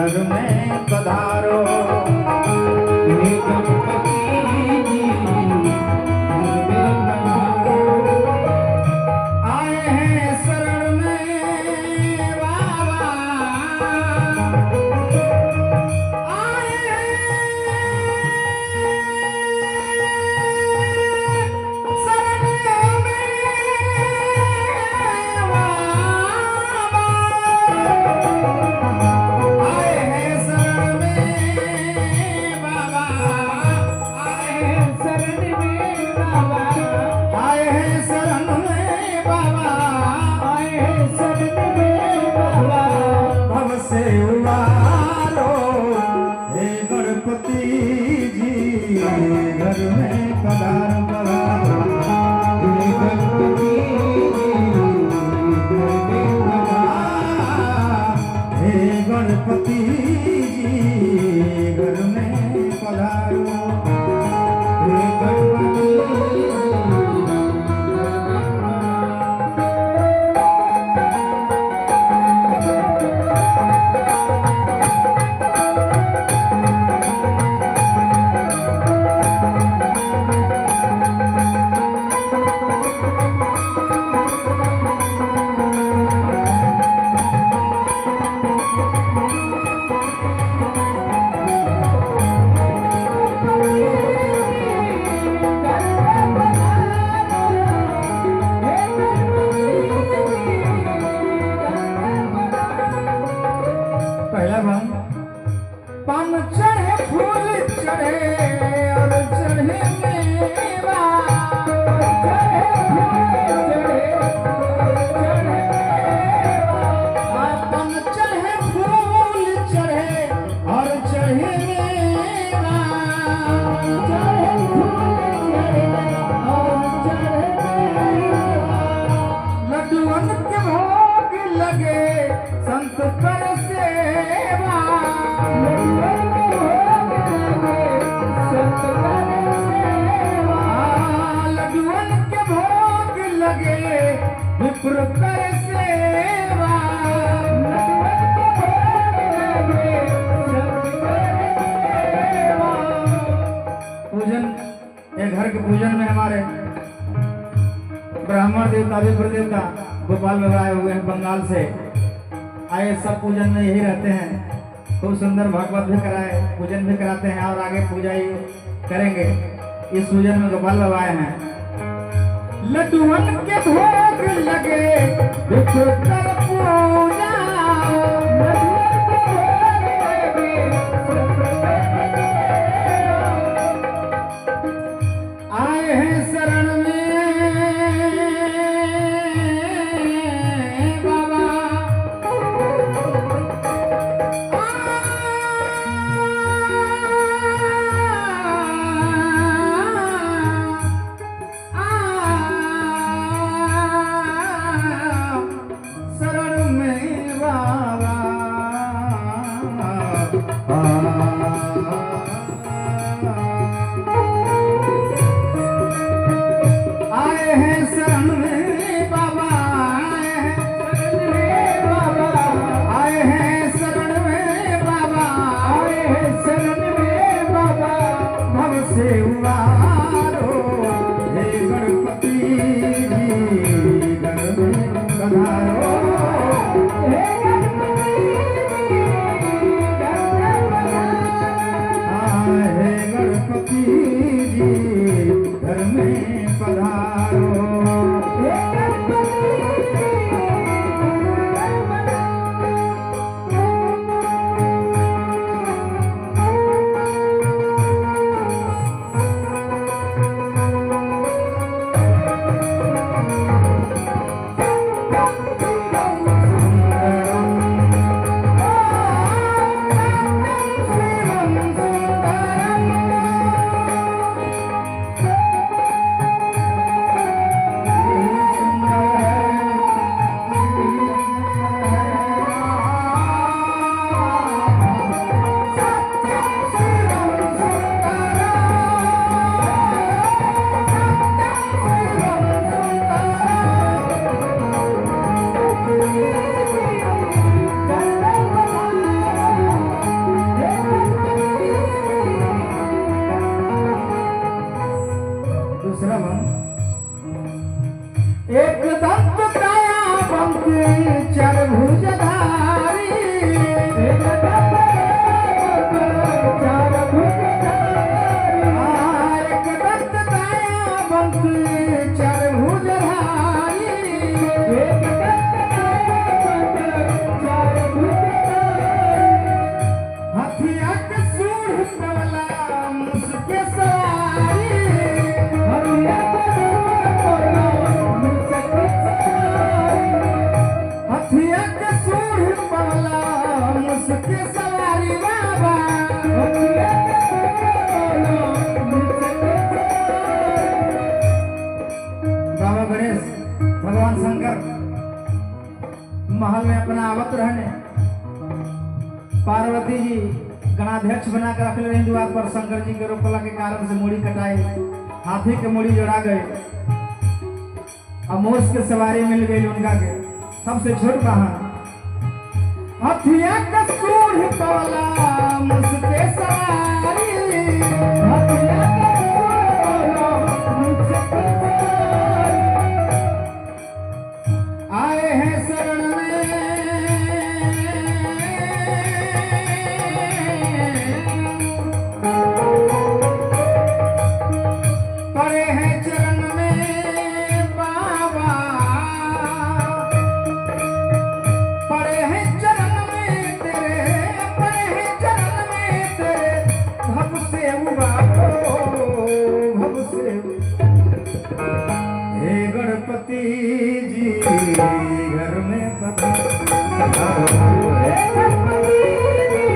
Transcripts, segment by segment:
घर में पधारो। हे गणपति जी घर में पधारो। आए हैं शरण में बाबा, आए घर में पधारो। हे गणपति हे गणपति जी घर में पधारो। हे गणपति पान चढ़े फूल चढ़े और चढ़े मेवा, चढ़े फूल चढ़े पान चढ़े फूल चढ़े और चढ़े मेवा, चढ़े फूल चढ़े और चढ़े लड्डूअन के भोग लगे संत कर सेवा। लड्डूअन के भोग लगे विप्र कर सेवा। पूजन ये घर के पूजन में हमारे ब्राह्मण देवता विप्र देवता गोपाल बाबा आए हुए हैं बंगाल से। आए सब पूजन में यही रहते हैं। खूब सुंदर भागवत भी कराए, पूजन भी कराते हैं और आगे पूजा ही करेंगे। इस पूजन में गोपाल बाबा आए हैं। लड्डूअन के भोग लगे विप्र कर पूजा, आए हैं शरण में घर में पधारो। एक दंत दयावंत चरभुजधारी, एक दंत दयावंत चरभुजधारी, हथिया के सूढ़ पवला मुझके सवारी, हथिया के सूढ़ पवला मुझके सवारी बाबा, बाबा गणेश भगवान शंकर महल में अपना आवत रहने, पार्वती जी गणाध्यक्ष बनाकर रख ले द्वार पर। शंकर जी के रोकला के कारण से मूड़ी कटाई, हाथी के मूड़ी जोड़ा गए, अमोस के सवारी मिल गई उनका के। सबसे छोट कहा हथिया का सूढ़ पवला मुझके सवारी, हथिया का आए हैं शरण में पड़े हैं चरण में बाबा, पड़े हैं चरण में तेरे, पड़े हैं चरण में तेरे, भव से उबारो भव से। हे गणपति जी घर में पधारो, हे गणपति जी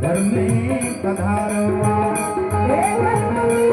घर में पधारो, हे गणपति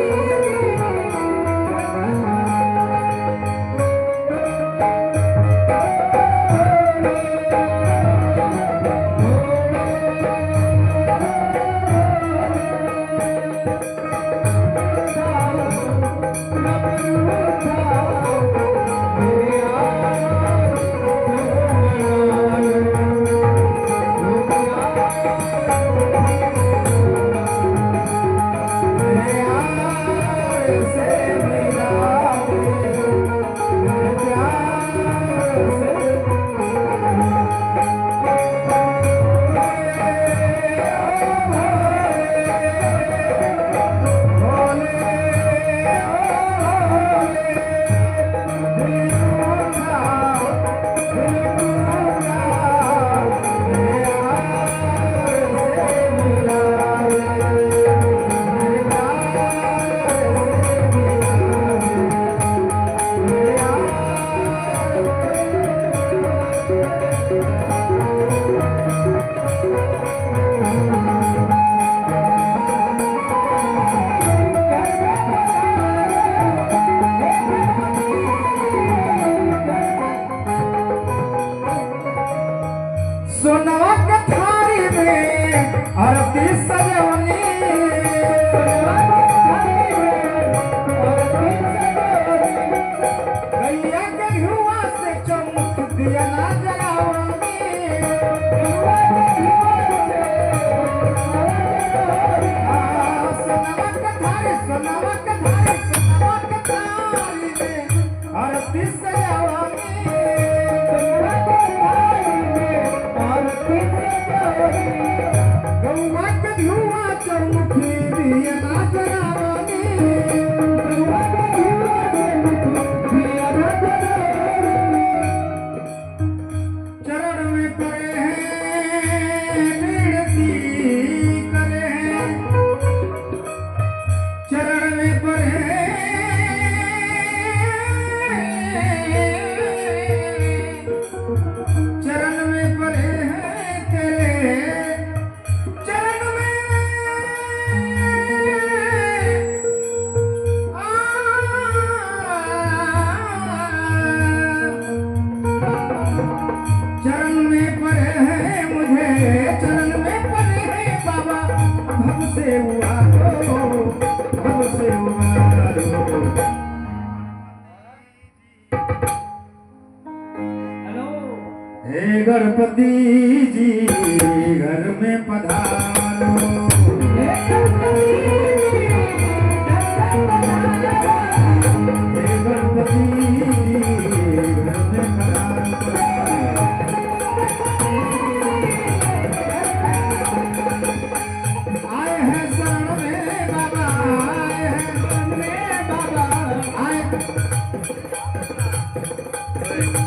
सोनवा के थारी में आरती सजवनी, गैया के घुआ से चमक दिया ना जलावनी, सोनवा के थारी, सोनवा के थारी, सोनवा के थारी में आरती सजवनी, गौवा के धुआ चौमुखी दिया ना जलावनी, चरण में पड़े हैं विनती करे हैं, चरण में पड़े चरण में पड़े हैं तेरे, चरण में चरण में पड़े हैं मुझे, चरण में पड़े हैं बाबा, भव से उबारो भव से उबारो। हे गणपति जी घर में पधारो,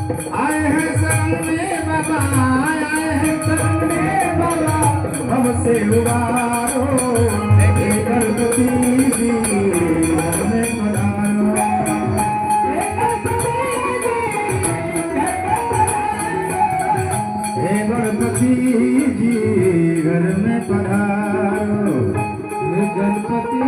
आए हैं शरण में बाबा, आए हैं शरण में बाबा, हमसे उबारो हे गणपति जी घर में पधारो। हे गणपति जी घर में पधारो, हे गणपति